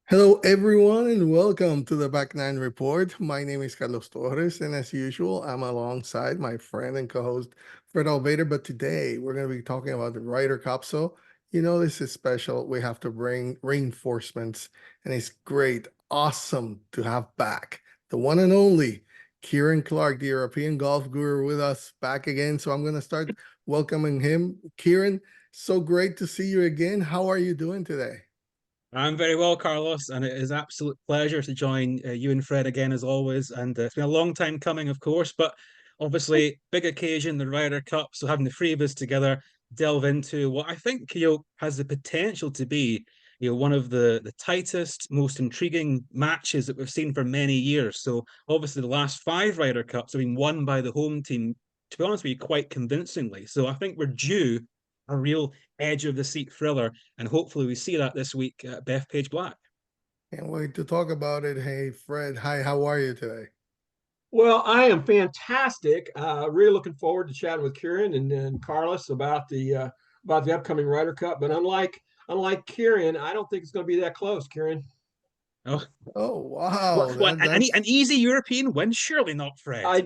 Hello, everyone, and welcome to the Back Nine Report. My name is Carlos Torres, and as usual, I'm alongside my friend and co-host Fred Alvader. But today, we're going to be talking about the Ryder Cup. So, this is special. We have to bring reinforcements, and it's great, awesome to have back the one and only Kieran Clark, the European golf guru, with us back again. So, I'm going to start welcoming him. Kieran, so great to see you again. How are you doing today? I'm very well, Carlos, and it is absolute pleasure to join you and Fred again as always. And it's been a long time coming, of course, but obviously big occasion, the Ryder Cup. So having the three of us together delve into what I think has the potential to be one of the tightest, most intriguing matches that we've seen for many years. So obviously the last five Ryder Cups have been won by the home team. To be honest with you, quite convincingly. So I think we're due a real edge of the seat thriller, and hopefully we see that this week at Bethpage Black. Can't wait to talk about it. Hey, Fred. Hi, how are you today? Well, I am fantastic. Really looking forward to chatting with Kieran and Carlos about the upcoming Ryder Cup. But unlike Kieran, I don't think it's going to be that close, Kieran. Oh, Oh, wow. what an That's easy European win? Surely not, Fred. I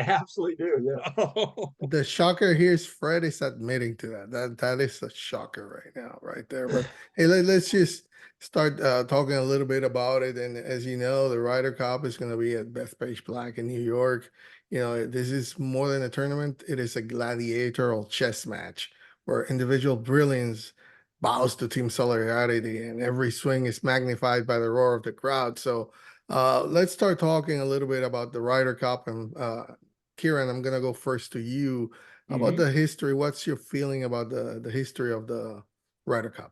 absolutely do. Yeah. Oh, the shocker here is Fred is admitting to that. That is a shocker right now, right there. But hey, let's just start talking a little bit about it. And as you know, the Ryder Cup is going to be at Bethpage Black in New York. This is more than a tournament. It is a gladiatorial chess match where individual brilliance bows to team solidarity, and every swing is magnified by the roar of the crowd. So let's start talking a little bit about the Ryder Cup. And Kieran, I'm gonna go first to you. About mhm. the history, what's your feeling about the history of the Ryder Cup?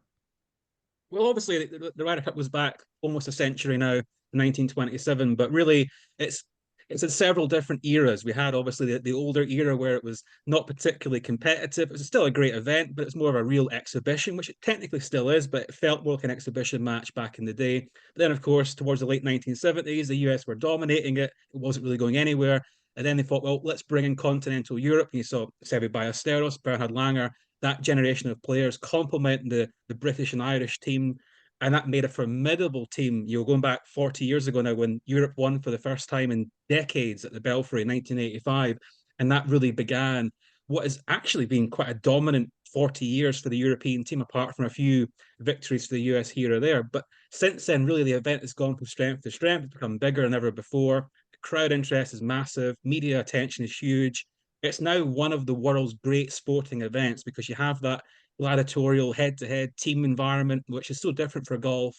Well, obviously the Ryder Cup was back almost a century now, 1927, but really it's it's in several different eras. We had obviously the older era where it was not particularly competitive. It was still a great event, but it's more of a real exhibition, which it technically still is, but it felt more like an exhibition match back in the day. But then, of course, towards the late 1970s, the US were dominating it. It wasn't really going anywhere. And then they thought, well, let's bring in continental Europe. And you saw Seve Ballesteros, Bernhard Langer, that generation of players complement the British and Irish team. And that made a formidable team. Going back 40 years ago now, when Europe won for the first time in decades at the Belfry in 1985. And that really began what has actually been quite a dominant 40 years for the European team, apart from a few victories for the US here or there. But since then, really, the event has gone from strength to strength. It's become bigger than ever before. The crowd interest is massive. Media attention is huge. It's now one of the world's great sporting events because you have that gladiatorial head-to-head team environment, which is so different for golf.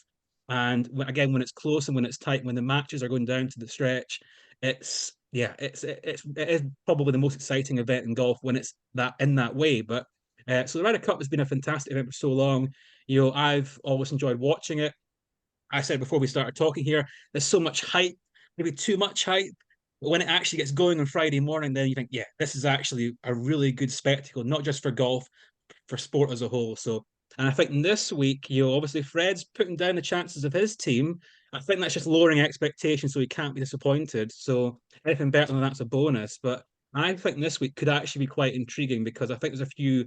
And again, when it's close and when it's tight, when the matches are going down to the stretch, it is probably the most exciting event in golf when it's that in that way. But so the Ryder Cup has been a fantastic event for so long. I've always enjoyed watching it. I said before we started talking here, there's so much hype, maybe too much hype. But when it actually gets going on Friday morning, then you think, yeah, this is actually a really good spectacle, not just for golf, for sport as a whole. So, and I think this week, obviously Fred's putting down the chances of his team. I think that's just lowering expectations, so he can't be disappointed. So anything better than that's a bonus. But I think this week could actually be quite intriguing because I think there's a few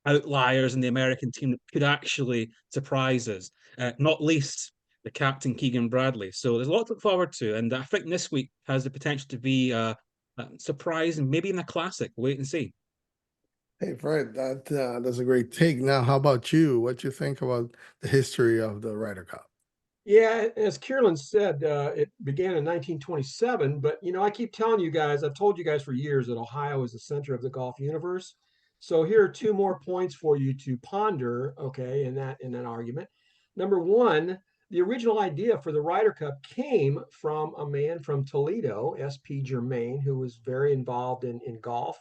outliers in the American team that could actually surprise us. Not least the captain Keegan Bradley. So there's a lot to look forward to, and I think this week has the potential to be a surprise and maybe in a classic. Wait and see. Hey, Fred, that's a great take. Now, how about you? What you think about the history of the Ryder Cup? Yeah, as Kieran said, it began in 1927. But I keep telling you guys, I've told you guys for years that Ohio is the center of the golf universe. So here are two more points for you to ponder. Okay, in that argument. Number one, the original idea for the Ryder Cup came from a man from Toledo, S.P. Germain, who was very involved in golf.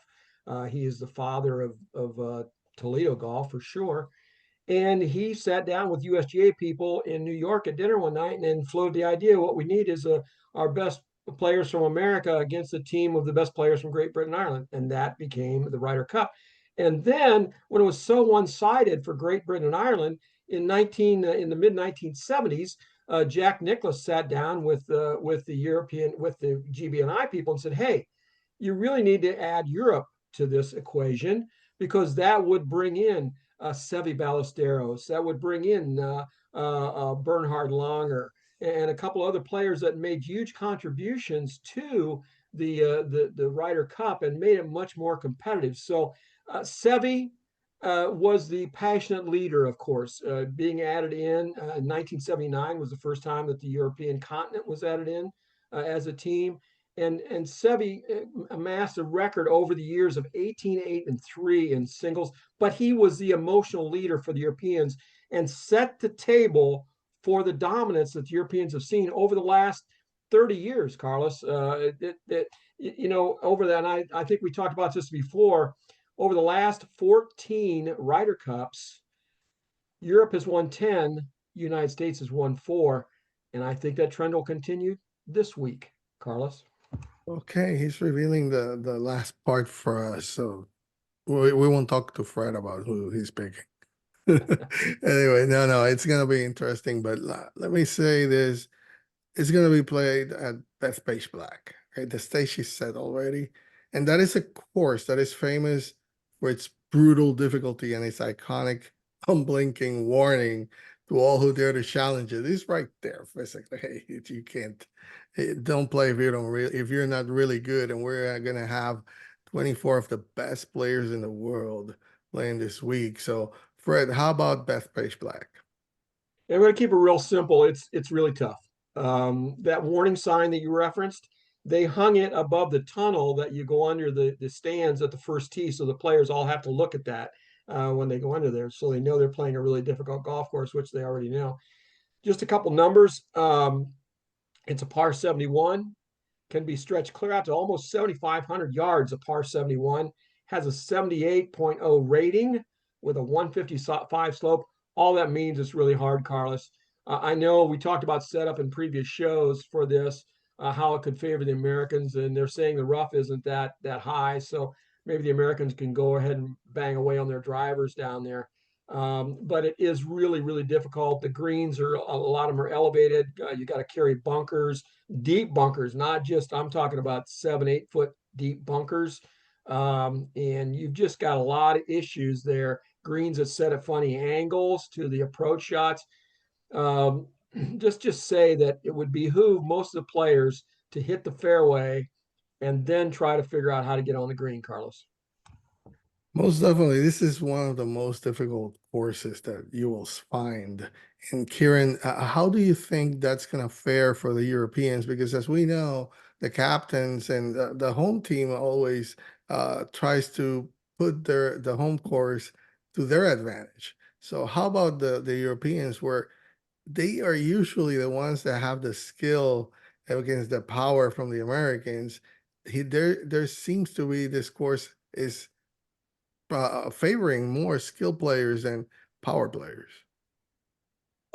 He is the father of Toledo golf for sure. And he sat down with USGA people in New York at dinner one night and then floated the idea what we need is our best players from America against a team of the best players from Great Britain and Ireland. And that became the Ryder Cup. And then when it was so one-sided for Great Britain and Ireland in the mid 1970s, Jack Nicklaus sat down with the GBNI people and said, "Hey, you really need to add Europe to this equation because that would bring in Seve Ballesteros. That would bring in Bernhard Langer and a couple other players that made huge contributions to the Ryder Cup and made it much more competitive. So Seve was the passionate leader, of course, being added in 1979 was the first time that the European continent was added in as a team. And Seve amassed a record over the years of 18-8-3 in singles, but he was the emotional leader for the Europeans and set the table for the dominance that the Europeans have seen over the last 30 years, Carlos. Over that, and I think we talked about this before, over the last 14 Ryder Cups, Europe has won 10, United States has won 4, and I think that trend will continue this week, Carlos. Okay, he's revealing the last part for us, so we won't talk to Fred about who he's picking. Anyway, no, it's gonna be interesting. But let me say this: it's gonna be played at Bethpage Black. Okay, the stage is set already, and that is a course that is famous for its brutal difficulty and its iconic, unblinking warning to all who dare to challenge it. It's right there, physically. Hey, you can't. Don't play if you're not really good. And we're gonna have 24 of the best players in the world playing this week. So, Fred, how about Bethpage Black? I'm going to keep it real simple. It's really tough. That warning sign that you referenced, they hung it above the tunnel that you go under the stands at the first tee, so the players all have to look at that when they go under there, so they know they're playing a really difficult golf course, which they already know. Just a couple numbers. It's a par 71, can be stretched clear out to almost 7,500 yards. A par 71 has a 78.0 rating with a 155 slope. All that means it's really hard, Carlos. I know we talked about setup in previous shows for this, how it could favor the Americans, and they're saying the rough isn't that high, so maybe the Americans can go ahead and bang away on their drivers down there. But it is really, really difficult. The greens are a lot of them are elevated. You got to carry bunkers, deep bunkers, not just I'm talking about 7-8 foot deep bunkers. And you've just got a lot of issues there. Greens that set at funny angles to the approach shots. Um, just say that it would behoove most of the players to hit the fairway and then try to figure out how to get on the green, Carlos. Most definitely, this is one of the most difficult courses that you will find. And Kieran, how do you think that's going to fare for the Europeans? Because as we know, the captains and the home team always tries to put the home course to their advantage. So how about the Europeans, where they are usually the ones that have the skill against the power from the Americans? There seems to be this course is favoring more skill players and power players.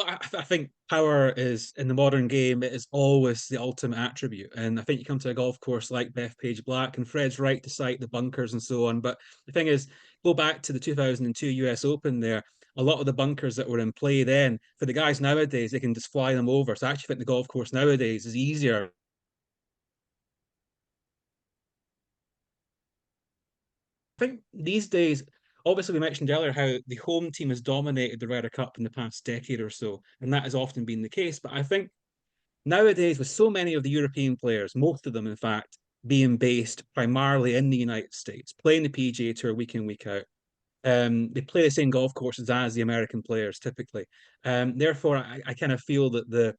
I think power is in the modern game, it is always the ultimate attribute. And I think you come to a golf course like Bethpage Black, and Fred's right to cite the bunkers and so on. But the thing is, go back to the 2002 US Open there. A lot of the bunkers that were in play then, for the guys nowadays, they can just fly them over. So I actually think the golf course nowadays is easier. I think these days, obviously, we mentioned earlier how the home team has dominated the Ryder Cup in the past decade or so, and that has often been the case. But I think nowadays, with so many of the European players, most of them, in fact, being based primarily in the United States, playing the PGA Tour week in, week out, they play the same golf courses as the American players typically. Therefore, I kind of feel that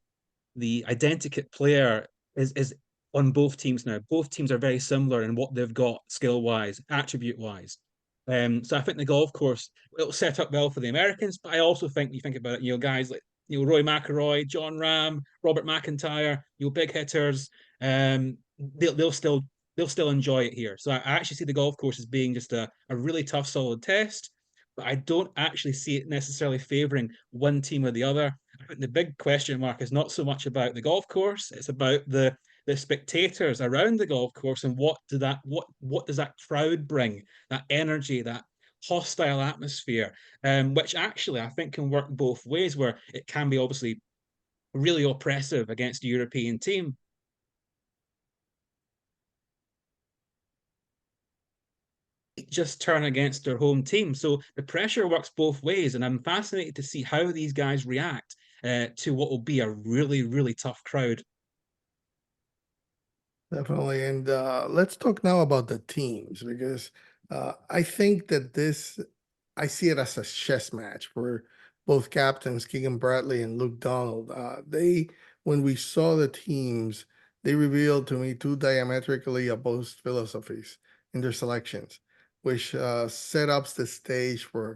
the identikit player is on both teams now. Both teams are very similar in what they've got skill wise, attribute wise. So I think the golf course it'll set up well for the Americans, but I also think you think about it, guys like Roy McIlroy, John Ram, Robert McIntyre, big hitters, they'll still enjoy it here. So I actually see the golf course as being just a really tough, solid test, but I don't actually see it necessarily favoring one team or the other. I think the big question mark is not so much about the golf course; it's about the spectators around the golf course and what does that crowd bring, that energy, that hostile atmosphere, which actually I think can work both ways, where it can be obviously really oppressive against a European team. just turn against their home team. So the pressure works both ways, and I'm fascinated to see how these guys react to what will be a really, really tough crowd. Definitely. And let's talk now about the teams because I think that I see it as a chess match for both captains, Keegan Bradley and Luke Donald. When we saw the teams, they revealed to me two diametrically opposed philosophies in their selections, which set up the stage for a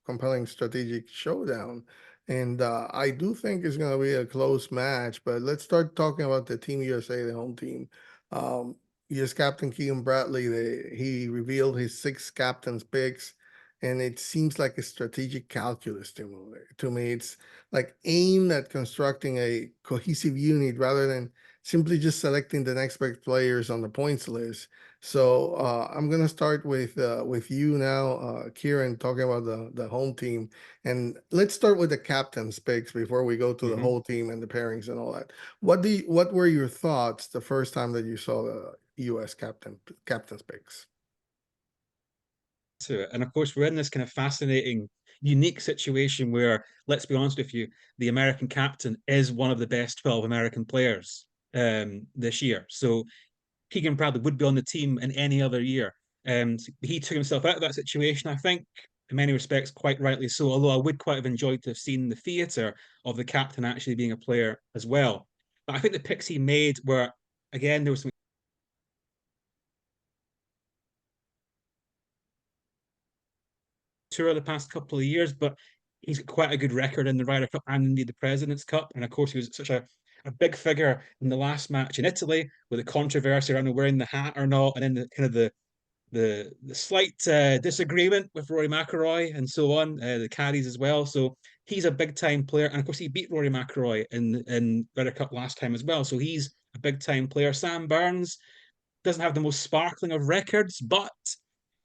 compelling strategic showdown. And I do think it's going to be a close match, but let's start talking about the Team USA, the home team. Um, US Captain Keegan Bradley, he revealed his six captains picks, and it seems like a strategic calculus to me. It's like aimed at constructing a cohesive unit rather than simply just selecting the next best players on the points list. So I'm gonna start with you now, Kieran, talking about the home team. And let's start with the captain's picks before we go to the whole team and the pairings and all that. What were your thoughts the first time that you saw the US captain's picks? To it. And of course, we're in this kind of fascinating, unique situation where, let's be honest with you, the American captain is one of the best 12 American players this year. So Keegan Bradley would be on the team in any other year. And he took himself out of that situation, I think, in many respects, quite rightly so. Although I would quite have enjoyed to have seen the theatre of the captain actually being a player as well. But I think the picks he made were, again, there was some tour the past couple of years, but he's got quite a good record in the Ryder Cup and indeed the President's Cup. And of course, he was such a big figure in the last match in Italy with the controversy around wearing the hat or not, and then the kind of the slight disagreement with Rory McIlroy and so on, the caddies as well. So he's a big time player, and of course he beat Rory McIlroy in Ryder Cup last time as well. So he's a big time player. Sam Burns doesn't have the most sparkling of records, but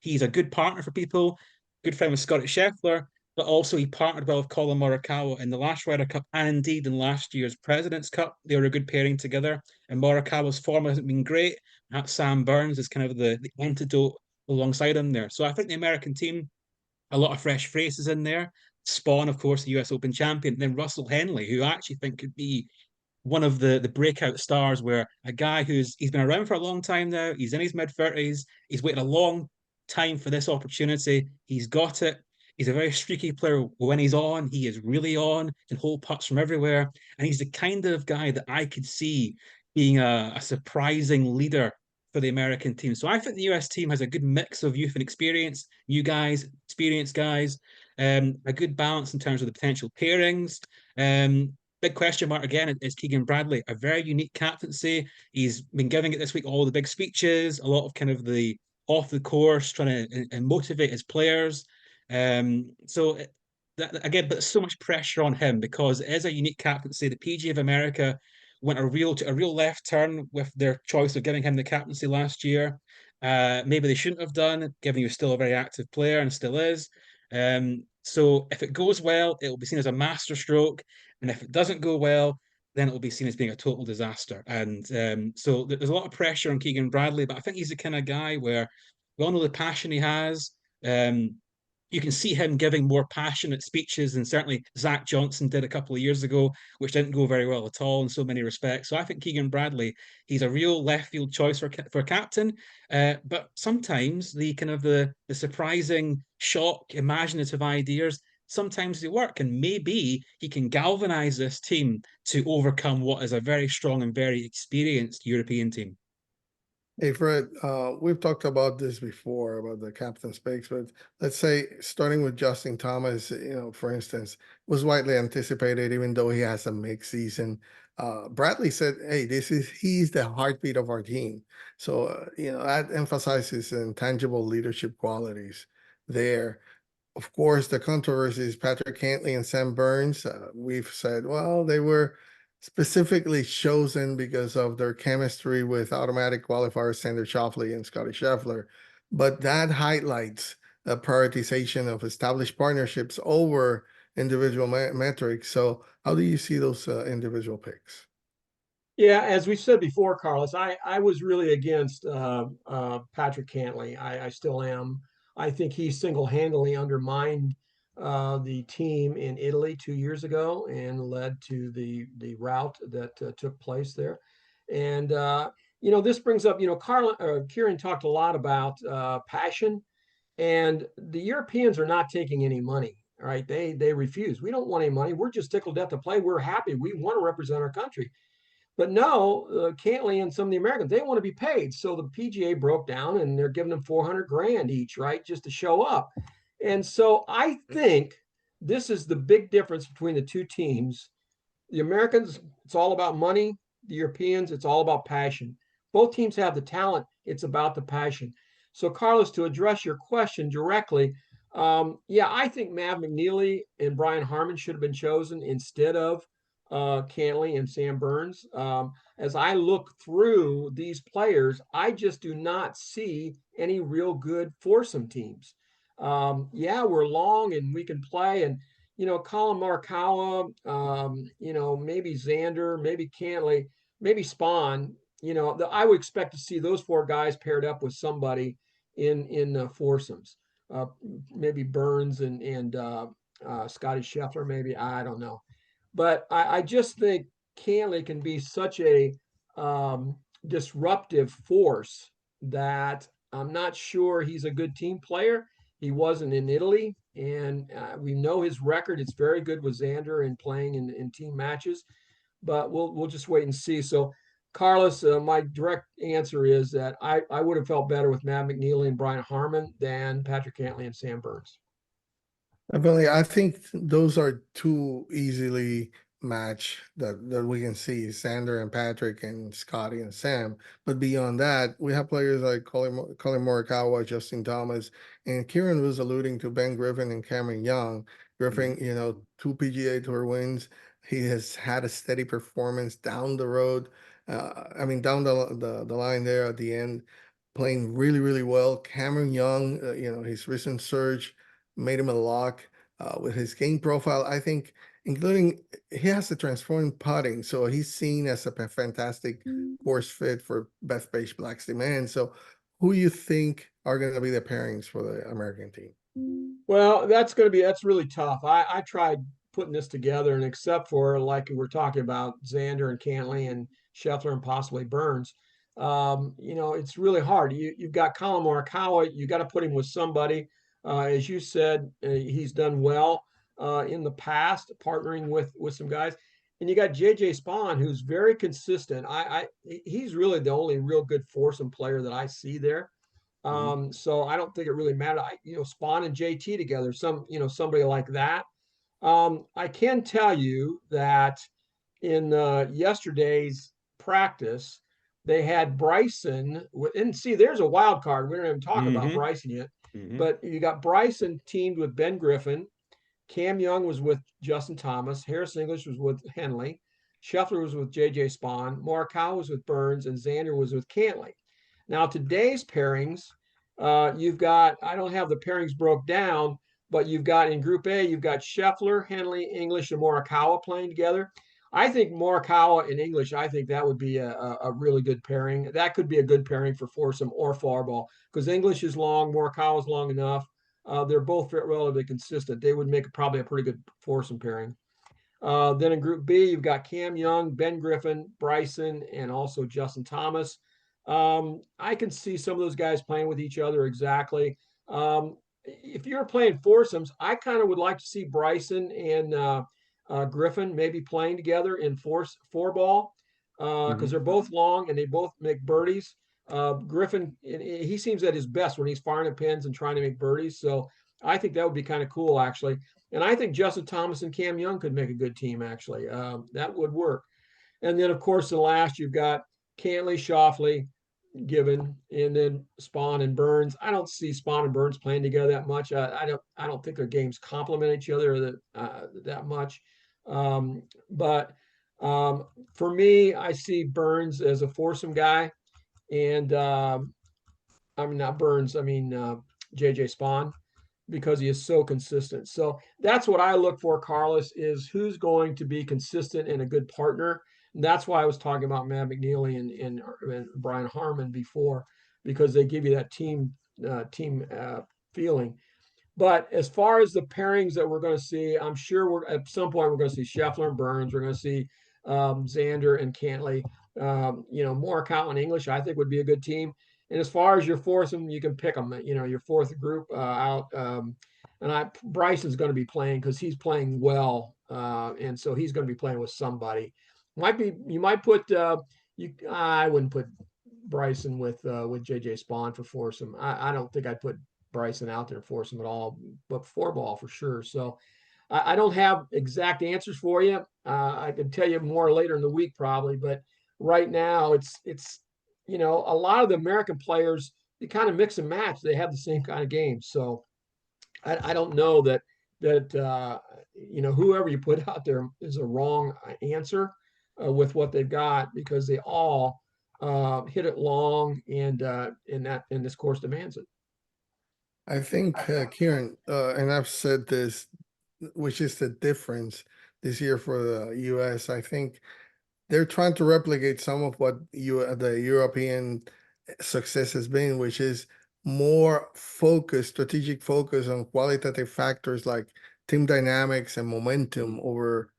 he's a good partner for people. Good friend with Scotty Scheffler, but also he partnered well with Colin Morikawa in the last Ryder Cup and indeed in last year's President's Cup. They were a good pairing together. And Morikawa's form hasn't been great. Perhaps Sam Burns is kind of the antidote alongside him there. So I think the American team, a lot of fresh faces in there. Spawn, of course, the US Open champion, and then Russell Henley, who I actually think could be one of the breakout stars, where a guy he's been around for a long time now, he's in his mid-30s, he's waited a long time for this opportunity, he's got it. He's a very streaky player. When he's on, he is really on, can hold putts from everywhere, and he's the kind of guy that I could see being a surprising leader for the American team. So I think the US team has a good mix of youth and experience, new guys, experienced guys, a good balance in terms of the potential pairings. Big question mark again is Keegan Bradley, a very unique captaincy. He's been giving it this week all the big speeches, a lot of kind of the off the course, trying to motivate his players. So that, again, but so much pressure on him because it is a unique captaincy. The PGA of America went a real left turn with their choice of giving him the captaincy last year. Maybe they shouldn't have done, given he was still a very active player and still is. So if it goes well, it will be seen as a masterstroke. And if it doesn't go well, then it will be seen as being a total disaster. And so there's a lot of pressure on Keegan Bradley, but I think he's the kind of guy where we all know the passion he has. Um, you can see him giving more passionate speeches than certainly Zach Johnson did a couple of years ago, which didn't go very well at all in so many respects. So I think Keegan Bradley, he's a real left field choice for captain. But sometimes the kind of the surprising shock, imaginative ideas, sometimes they work, and maybe he can galvanize this team to overcome what is a very strong and very experienced European team. Hey Fred, we've talked about this before about the captain's picks, but let's say starting with Justin Thomas, for instance, was widely anticipated, even though he has a mixed season. Bradley said, "Hey, he's the heartbeat of our team." So that emphasizes intangible leadership qualities there. Of course, the controversy is Patrick Cantley and Sam Burns. We've said, well, they were specifically chosen because of their chemistry with automatic qualifiers Sander Schauffele and Scotty Scheffler. But that highlights the prioritization of established partnerships over individual metrics. So how do you see those individual picks? Yeah, as we said before, Carlos, I was really against Patrick Cantley. I still am. I think he single-handedly undermined the team in Italy 2 years ago and led to the rout that took place there. And this brings up, Kieran talked a lot about passion, and the Europeans are not taking any money. All right, they refuse. We don't want any money. We're just tickled death to play. We're happy. We want to represent our country. But no, Cantley and some of the Americans, they want to be paid. So the PGA broke down and they're giving them 400 grand each, right? Just to show up. And so I think this is the big difference between the two teams. The Americans, it's all about money. The Europeans, it's all about passion. Both teams have the talent. It's about the passion. So, Carlos, to address your question directly, yeah, I think Mav McNeely and Brian Harman should have been chosen instead of Cantley and Sam Burns. As I look through these players, I just do not see any real good foursome teams. Yeah, we're long and we can play, and Colin Morikawa, maybe Xander, maybe Cantley, maybe Spawn. I would expect to see those four guys paired up with somebody in foursomes. Maybe Burns and Scotty Scheffler, maybe, I don't know. But I just think Cantley can be such a disruptive force that I'm not sure he's a good team player. He wasn't in Italy, and we know his record. It's very good with Xander and playing in team matches, but we'll just wait and see. So, Carlos, my direct answer is that I would have felt better with Matt McNeely and Brian Harman than Patrick Cantley and Sam Burns. Definitely, I think those are two easily match that we can see, Sander and Patrick and Scotty and Sam. But beyond that, we have players like Colin Morikawa, Justin Thomas, and Kieran was alluding to Ben Griffin and Cameron Young. Griffin, two PGA Tour wins. He has had a steady performance down the road. Down the line there at the end, playing really, really well. Cameron Young, his recent surge made him a lock with his game profile. I think, including he has a transform putting, so he's seen as a fantastic course fit for Bethpage Black's demand. So, who you think are going to be the pairings for the American team? Well, that's really tough. I tried putting this together, and except for like we're talking about Xander and Cantley and Scheffler and possibly Burns, it's really hard. You've got Colin Morikawa. You got to put him with somebody. As you said, he's done well in the past, partnering with some guys. And you got JJ Spawn, who's very consistent. He's really the only real good foursome player that I see there. So I don't think it really matters. Spawn and JT together, somebody like that. I can tell you that in yesterday's practice, they had Bryson, and see, there's a wild card. We don't even talk about Bryson yet, but you got Bryson teamed with Ben Griffin. Cam Young was with Justin Thomas. Harris English was with Henley. Scheffler was with JJ Spawn. Morikawa was with Burns, and Xander was with Cantley. Now, today's pairings, you've got, I don't have the pairings broke down, but you've got in Group A, you've got Scheffler, Henley, English, and Morikawa playing together. I think Morikawa and English, I think that would be a really good pairing. That could be a good pairing for foursome or floorball because English is long, Morikawa is long enough. They're both relatively consistent. They would make probably a pretty good foursome pairing. Then in Group B, you've got Cam Young, Ben Griffin, Bryson, and also Justin Thomas. I can see some of those guys playing with each other exactly. If you're playing foursomes, I kind of would like to see Bryson and Griffin maybe playing together in four ball because they're both long and they both make birdies. Griffin, he seems at his best when he's firing at pins and trying to make birdies. So I think that would be kind of cool, actually. And I think Justin Thomas and Cam Young could make a good team, actually. That would work. And then, of course, the last you've got Cantley, Schauffele, Given, and then Spawn and Burns. I don't see Spawn and Burns playing together that much. I don't think their games complement each other that much. But for me, I see Burns as a foursome guy, and not Burns. JJ Spawn, because he is so consistent. So that's what I look for, Carlos, is who's going to be consistent and a good partner. And that's why I was talking about Matt McNeely and Brian Harmon before, because they give you that team feeling. But as far as the pairings that we're going to see, I'm sure we're at some point we're going to see Scheffler and Burns. We're going to see Xander and Cantley. Morikawa and English, I think would be a good team. And as far as your foursome, you can pick them. Your fourth group out. Bryson's going to be playing because he's playing well, and so he's going to be playing with somebody. You might put I wouldn't put Bryson with JJ Spawn for foursome. I don't think I'd put Bryson out there for some at all, but four ball for sure. So I don't have exact answers for you. I can tell you more later in the week probably, but right now it's a lot of the American players, they kind of mix and match. They have the same kind of games. So I don't know that whoever you put out there is a wrong answer with what they've got, because they all hit it long, and this course demands it. I think, Kieran, and I've said this, which is the difference this year for the US. I think they're trying to replicate some of what the European success has been, which is more focus, strategic focus on qualitative factors like team dynamics and momentum over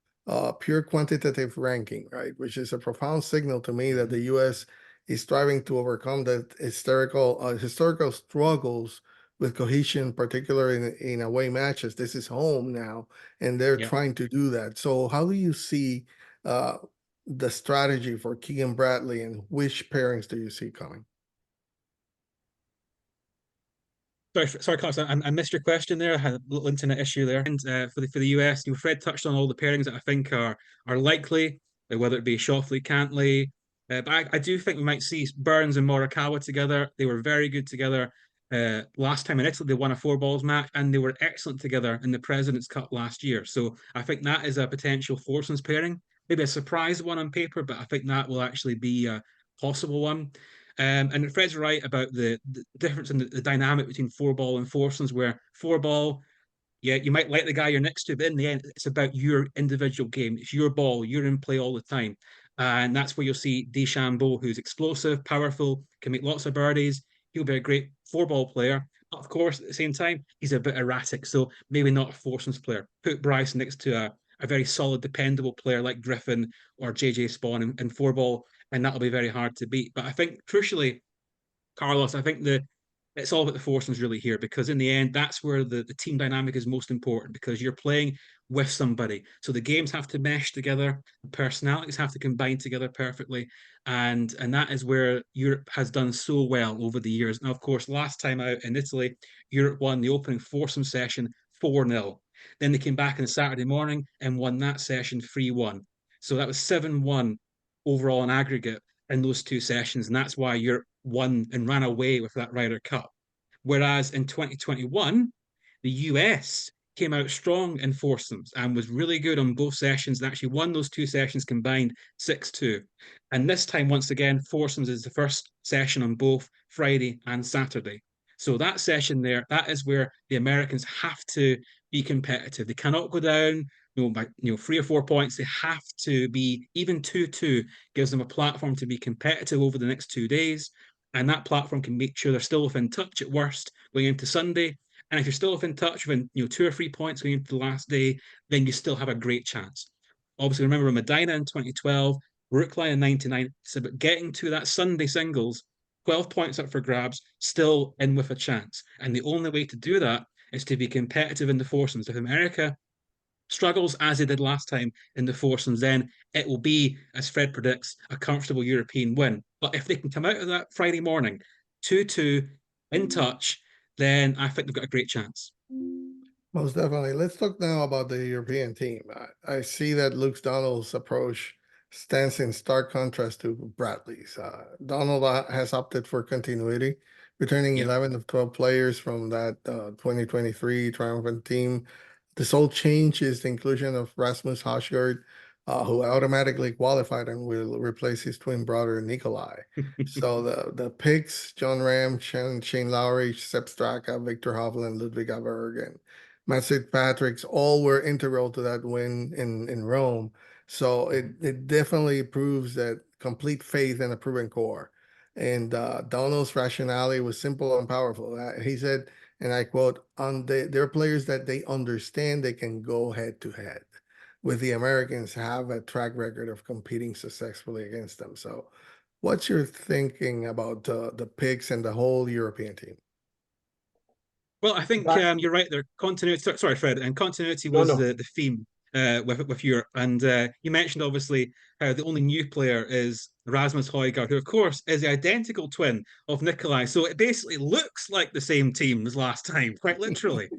pure quantitative ranking, right? Which is a profound signal to me that the US is striving to overcome the historical struggles with cohesion, particularly in away matches. This is home now, and they're Yeah. trying to do that. So how do you see uh, the strategy for Keegan Bradley, and which pairings do you see coming? Sorry, Carlos, I missed your question there. I had a little internet issue there. And for the US, Fred touched on all the pairings that I think are likely, whether it be Shoffley, Cantley. But I do think we might see Burns and Morikawa together. They were very good together. Last time in Italy, they won a four balls match, and they were excellent together in the President's Cup last year. So I think that is a potential foursomes pairing. Maybe a surprise one on paper, but I think that will actually be a possible one. And Fred's right about the difference in the dynamic between four ball and foursomes, where four ball, yeah, you might like the guy you're next to, but in the end, it's about your individual game. It's your ball. You're in play all the time. And that's where you'll see DeChambeau, who's explosive, powerful, can make lots of birdies. He'll be a great four ball player. But of course, at the same time, he's a bit erratic. So maybe not a foursomes player. Put Bryce next to a very solid, dependable player like Griffin or JJ Spawn in four ball, and that'll be very hard to beat. But I think crucially, Carlos, I think it's all about the foursomes really here, because in the end, that's where the team dynamic is most important, because you're playing with somebody. So the games have to mesh together, the personalities have to combine together perfectly. And that is where Europe has done so well over the years. Now, of course, last time out in Italy, Europe won the opening foursome session 4-0. Then they came back on Saturday morning and won that session 3-1. So that was 7-1 overall in aggregate in those two sessions. And that's why Europe won and ran away with that Ryder Cup. Whereas in 2021, the US came out strong in foursomes and was really good on both sessions and actually won those two sessions combined 6-2. And this time, once again, foursomes is the first session on both Friday and Saturday. So that session there, that is where the Americans have to be competitive. They cannot go down by 3 or 4 points. They have to be even 2-2 gives them a platform to be competitive over the next 2 days. And that platform can make sure they're still within touch at worst going into Sunday. And if you're still within touch within 2 or 3 points going into the last day, then you still have a great chance. Obviously, remember Medina in 2012, Brookline in 99. It's about getting to that Sunday singles, 12 points up for grabs, still in with a chance. And the only way to do that is to be competitive in the foursomes. If America struggles as they did last time in the foursomes, then it will be, as Fred predicts, a comfortable European win. But if they can come out of that Friday morning 2-2 in touch, then I think they've got a great chance. Most definitely. Let's talk now about the European team. I see that Luke Donald's approach stands in stark contrast to Bradley's. Donald has opted for continuity, returning 11 of 12 players from that 2023 triumphant team. The sole change is the inclusion of Rasmus Højgaard, who automatically qualified and will replace his twin brother Nikolai. So the picks: John Ram, Shane Lowry, Sepp Straka, Victor Hovland, Ludwig Aberg, and Matt Fitzpatrick's all were integral to that win in Rome. So it definitely proves that complete faith in a proven core. And Donald's rationale was simple and powerful. He said, and I quote, they're players that they understand they can go head to head with the Americans have a track record of competing successfully against them. So what's your thinking about the picks and the whole European team? Well, I think But you're right there. Continuity, sorry, Fred, and continuity no, was no. the theme with Europe. And you mentioned obviously how the only new player is Rasmus Højgaard, who of course is the identical twin of Nikolai. So it basically looks like the same team as last time, quite literally.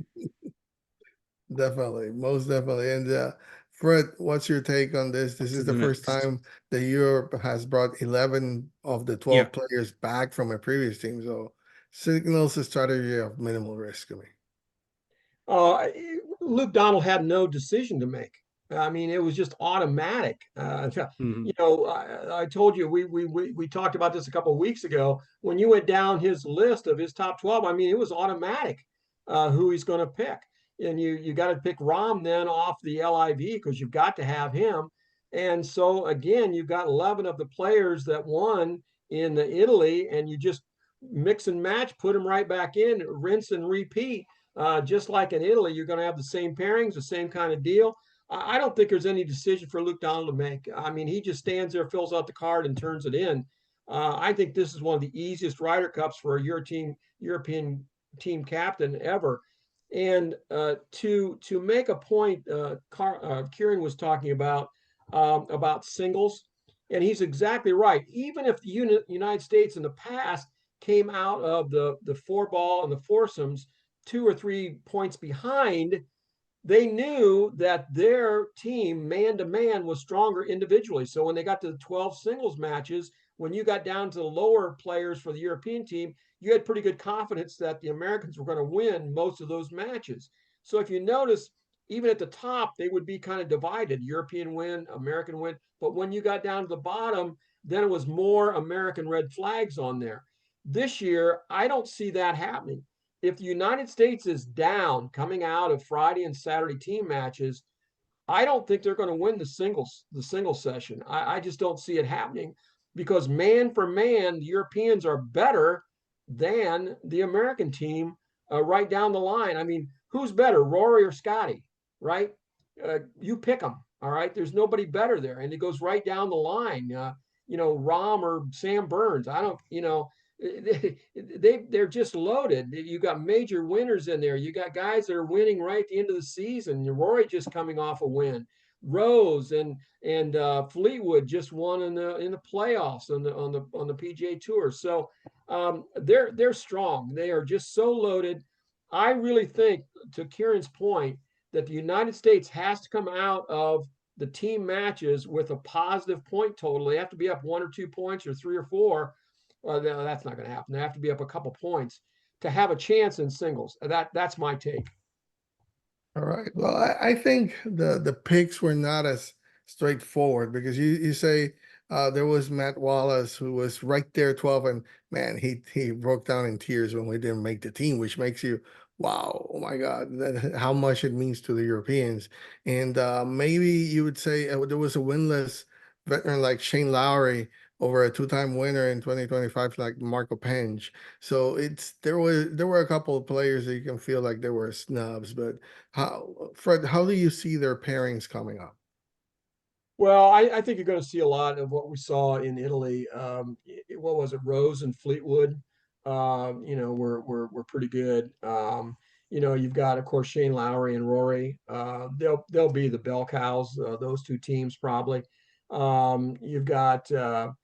Definitely, most definitely. And Fred, what's your take on this? On This to is the the first next. time that Europe has brought 11 of the Yeah. 12 players back from a previous team. So signals a strategy of minimal risk to me. Uh, Luke Donald had no decision to make. I mean, it was just automatic. Mhm. I told you we talked about this a couple of weeks ago. When you went down his list of his top 12, I mean, it was automatic who he's going to pick. And you got to pick Rom then off the LIV because you've got to have him. And so again, you've got 11 of the players that won in the Italy, and you just mix and match, put them right back in, rinse and repeat. Just like in Italy, you're going to have the same pairings, the same kind of deal. I don't think there's any decision for Luke Donald to make. I mean, he just stands there, fills out the card, and turns it in. I think this is one of the easiest Ryder Cups for a European team captain ever. And to make a point, Kieran was talking about singles, and he's exactly right. Even if the United States in the past came out of the four ball and the foursomes 2 or 3 points behind, they knew that their team, man to man, was stronger individually. So when they got to the 12 singles matches, when you got down to the lower players for the European team, you had pretty good confidence that the Americans were going to win most of those matches. So if you notice, even at the top, they would be kind of divided European win, American win. But when you got down to the bottom, then it was more American red flags on there. This year, I don't see that happening. If the United States is down coming out of Friday and Saturday team matches, I don't think they're going to win the single session. I just don't see it happening because man for man, the Europeans are better than the American team right down the line. I mean, who's better, Rory or Scotty? Right? You pick them. All right. There's nobody better there, and it goes right down the line. Rom or Sam Burns. I don't. They're just loaded. You got major winners in there. You got guys that are winning right at the end of the season. Rory just coming off a win. Rose and Fleetwood just won in the playoffs on the PGA Tour. So they're strong. They are just so loaded. I really think, to Kieran's point, that the United States has to come out of the team matches with a positive point total. They have to be up 1 or 2 points or 3 or 4. Well, that's not going to happen. They have to be up a couple points to have a chance in singles. That's my take. All right. Well, I think the picks were not as straightforward because you say there was Matt Wallace who was right there 12, and man, he broke down in tears when we didn't make the team, which makes you wow, oh my God, how much it means to the Europeans. And maybe you would say there was a winless veteran like Shane Lowry over a two-time winner in 2025 like Marco Penge. So there were a couple of players that you can feel like there were snubs, but Fred, how do you see their pairings coming up? Well, I think you're going to see a lot of what we saw in Italy. What was it? Rose and Fleetwood, were pretty good. You've got, of course, Shane Lowry and Rory. They'll be the bell cows. Those two teams probably. You've got you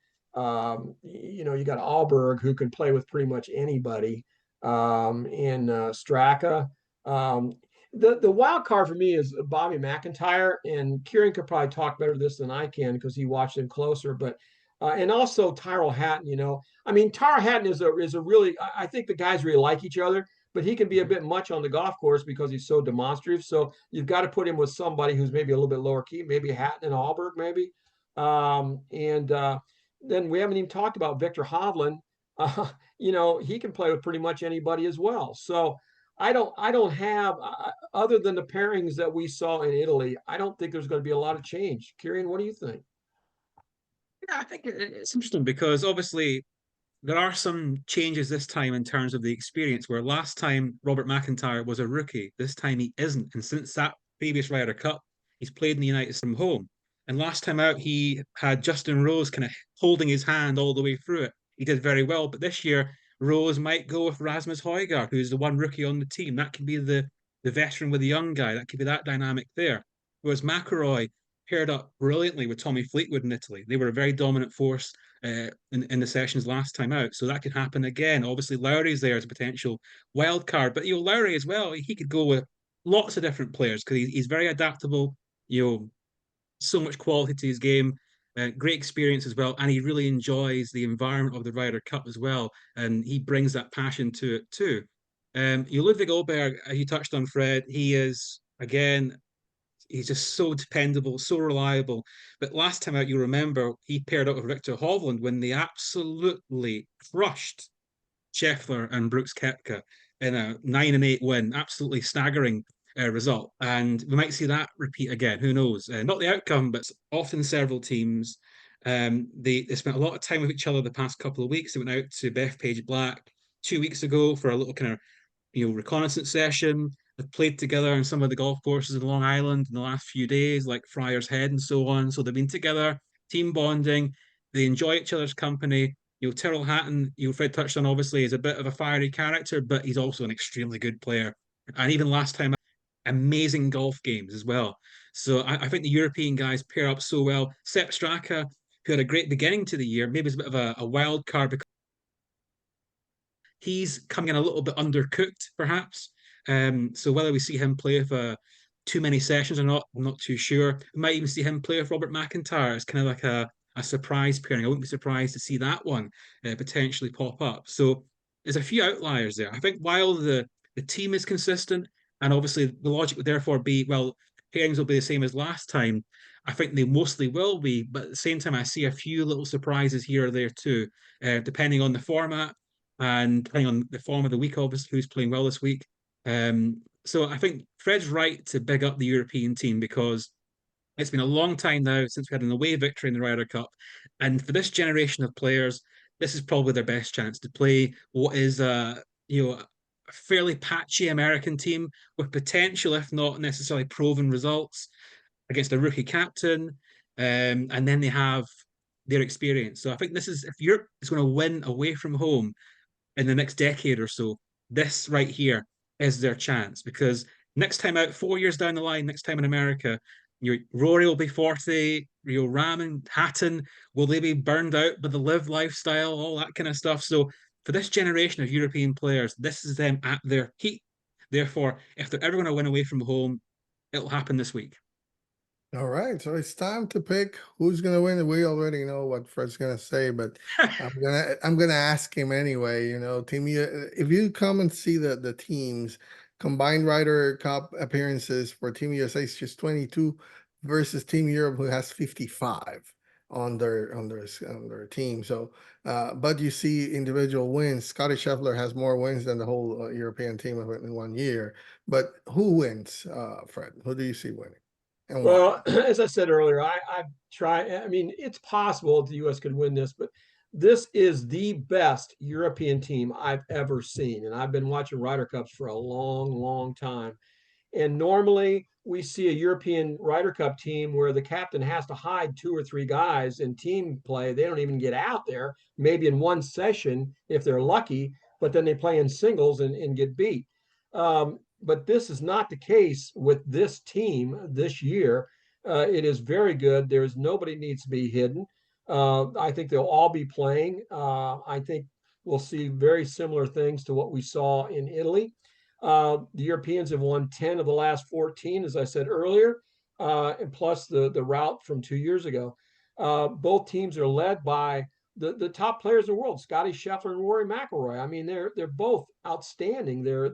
got Alberg, who can play with pretty much anybody. In Straka. Um, the wild card for me is Bobby McIntyre, and Kieran could probably talk better this than I can because he watched him closer. But and also Tyrell Hatton. I mean, Tyrell Hatton is a really. I think the guys really like each other, but he can be a bit much on the golf course because he's so demonstrative. So you've got to put him with somebody who's maybe a little bit lower key, maybe Hatton and Alberg, maybe. And then we haven't even talked about Victor Hovland. He can play with pretty much anybody as well. So I don't have other than the pairings that we saw in Italy. I don't think there's going to be a lot of change. Kieran, what do you think? Yeah, I think it's interesting because obviously there are some changes this time in terms of the experience. Where last time Robert McIntyre was a rookie, this time he isn't. And since that previous Ryder Cup, he's played in the United States from home. And last time out, he had Justin Rose kind of holding his hand all the way through it. He did very well. But this year, Rose might go with Rasmus Højgaard, who's the one rookie on the team. That could be the veteran with the young guy. That could be that dynamic there. Whereas McIlroy paired up brilliantly with Tommy Fleetwood in Italy. They were a very dominant force in the sessions last time out. So that could happen again. Obviously, Lowry's there as a potential wild card, but Lowry as well, he could go with lots of different players because he's very adaptable. So much quality to his game. Great experience as well, and he really enjoys the environment of the Ryder Cup as well, and he brings that passion to it too. Ludwig Oberg, as you touched on, Fred, he is again he's just so dependable, so reliable. But last time out, you remember he paired up with Victor Hovland when they absolutely crushed Scheffler and Brooks Koepka in a 9-8 win, absolutely staggering result. And we might see that repeat again. Who knows? Not the outcome, but often several teams. They spent a lot of time with each other the past couple of weeks. They went out to Bethpage Black 2 weeks ago for a little kind of reconnaissance session. They've played together on some of the golf courses in Long Island in the last few days, like Friar's Head and so on. So they've been together, team bonding. They enjoy each other's company. Tyrrell Hatton, Fred touched on, obviously is a bit of a fiery character, but he's also an extremely good player. And even last time, amazing golf games as well. So I think the European guys pair up so well. Sepp Straka, who had a great beginning to the year, maybe is a bit of a wild card because he's coming in a little bit undercooked, perhaps. So whether we see him play for too many sessions or not, I'm not too sure. We might even see him play with Robert McIntyre. It's kind of like a surprise pairing. I wouldn't be surprised to see that one potentially pop up. So there's a few outliers there. I think while the team is consistent, and obviously the logic would therefore be, well, pairings will be the same as last time. I think they mostly will be, but at the same time, I see a few little surprises here or there too, depending on the format and depending on the form of the week, obviously, who's playing well this week. So I think Fred's right to big up the European team because it's been a long time now since we had an away victory in the Ryder Cup. And for this generation of players, this is probably their best chance to play what is a fairly patchy American team with potential, if not necessarily proven results against a rookie captain. And then they have their experience. So I think this is if Europe is going to win away from home, in the next decade or so, this right here is their chance because next time out, 4 years down the line, next time in America, Rory will be 40, Ram and Hatton, will they be burned out by the live lifestyle, all that kind of stuff. So for this generation of European players, this is them at their peak. Therefore, if they're ever going to win away from home, it'll happen this week. All right, so it's time to pick who's gonna win. We already know what Fred's gonna say, but I'm gonna ask him anyway. Team, if you come and see the teams combined Ryder Cup appearances for Team USA is just 22 versus Team Europe who has 55 on their team. So, but you see individual wins. Scotty Scheffler has more wins than the whole European team in 1 year. But who wins, Fred? Who do you see winning? And why? Well, as I said earlier, I try. I mean, it's possible the U.S. could win this, but this is the best European team I've ever seen, and I've been watching Ryder Cups for a long, long time. And normally we see a European Ryder Cup team where the captain has to hide two or three guys in team play. They don't even get out there, maybe in one session if they're lucky, but then they play in singles and get beat. But this is not the case with this team this year. It is very good. There's nobody needs to be hidden. I think they'll all be playing. I think we'll see very similar things to what we saw in Italy. The Europeans have won 10 of the last 14, as I said earlier, and plus the route from 2 years ago. Both teams are led by the top players in the world, Scotty Scheffler and Rory McIlroy. I mean, they're both outstanding. They're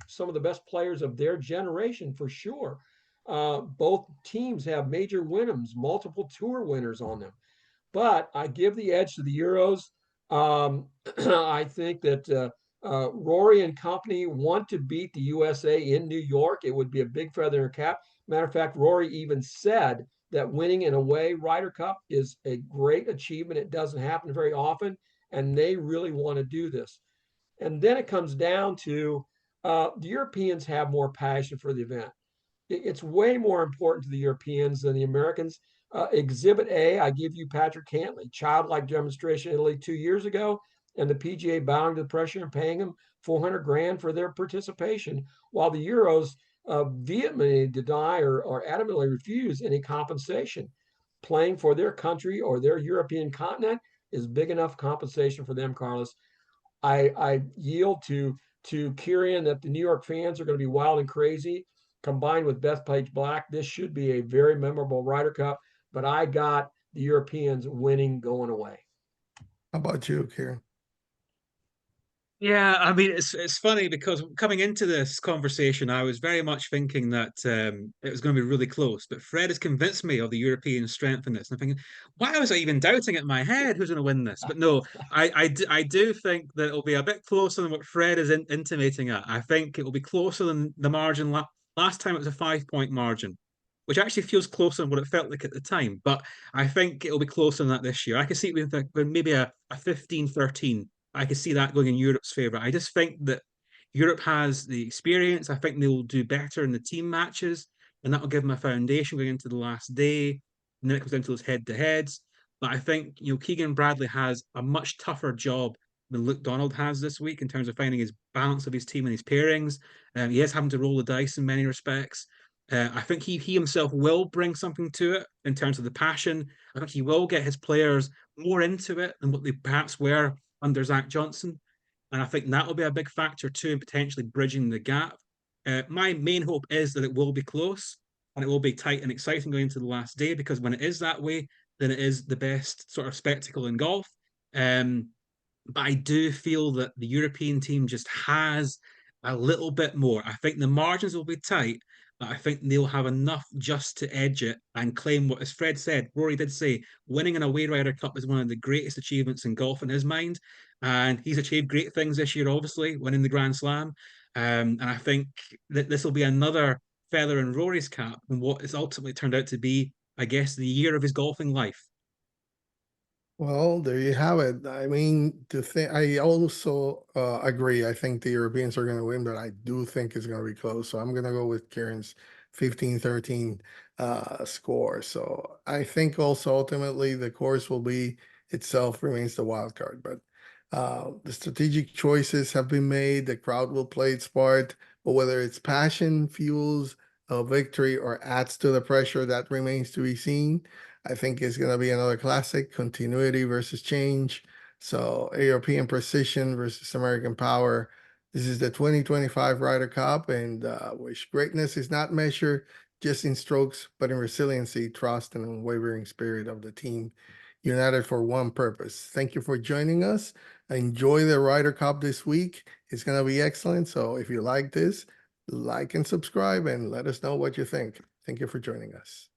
some of the best players of their generation for sure. Both teams have major winners, multiple tour winners on them. But I give the edge to the Euros. I think that Rory and company want to beat the USA in New York. It would be a big feather in their cap. Matter of fact, Rory even said that winning in away Ryder Cup is a great achievement. It doesn't happen very often, and they really want to do this. And then it comes down to the Europeans have more passion for the event. It's way more important to the Europeans than the Americans. Exhibit A, I give you Patrick Cantley, childlike demonstration in Italy 2 years ago, and the PGA bowing to the pressure and paying them 400 grand for their participation, while the Euros vehemently deny or adamantly refuse any compensation. Playing for their country or their European continent is big enough compensation for them, Carlos. I yield to Kieran that the New York fans are going to be wild and crazy. Combined with Bethpage Black, this should be a very memorable Ryder Cup. But I got the Europeans winning going away. How about you, Kieran? Yeah, I mean it's funny because coming into this conversation, I was very much thinking that it was going to be really close. But Fred has convinced me of the European strength in this. And I'm thinking, why was I even doubting it in my head who's going to win this? But no, I do think that it'll be a bit closer than what Fred is intimating at. I think it will be closer than the margin. Last time it was a 5 point margin, which actually feels closer than what it felt like at the time. But I think it'll be closer than that this year. I could see it with maybe a 15-13. I could see that going in Europe's favour. I just think that Europe has the experience. I think they will do better in the team matches, and that will give them a foundation going into the last day. And then it comes down to those head-to-heads. But I think Keegan Bradley has a much tougher job than Luke Donald has this week in terms of finding his balance of his team and his pairings. He is having to roll the dice in many respects. I think he himself will bring something to it in terms of the passion. I think he will get his players more into it than what they perhaps were under Zach Johnson. And I think that will be a big factor too in potentially bridging the gap. My main hope is that it will be close and it will be tight and exciting going into the last day, because when it is that way, then it is the best sort of spectacle in golf. But I do feel that the European team just has a little bit more. I think the margins will be tight, but I think they'll have enough just to edge it and claim what, as Fred said, Rory did say, winning an away Ryder Cup is one of the greatest achievements in golf in his mind. And he's achieved great things this year, obviously, winning the Grand Slam. And I think that this will be another feather in Rory's cap and what has ultimately turned out to be, I guess, the year of his golfing life. Well, there you have it. I mean, I also agree. I think the Europeans are going to win, but I do think it's going to be close. So I'm going to go with Kieran's 15-13 score. So I think also ultimately the course will be itself remains the wild card. But the strategic choices have been made. The crowd will play its part. But whether it's passion fuels a victory or adds to the pressure, that remains to be seen. I think it's going to be another classic, continuity versus change. So European precision versus American power. This is the 2025 Ryder Cup, and which greatness is not measured just in strokes, but in resiliency, trust, and unwavering spirit of the team united for one purpose. Thank you for joining us. Enjoy the Ryder Cup this week. It's going to be excellent. So if you like this, like and subscribe and let us know what you think. Thank you for joining us.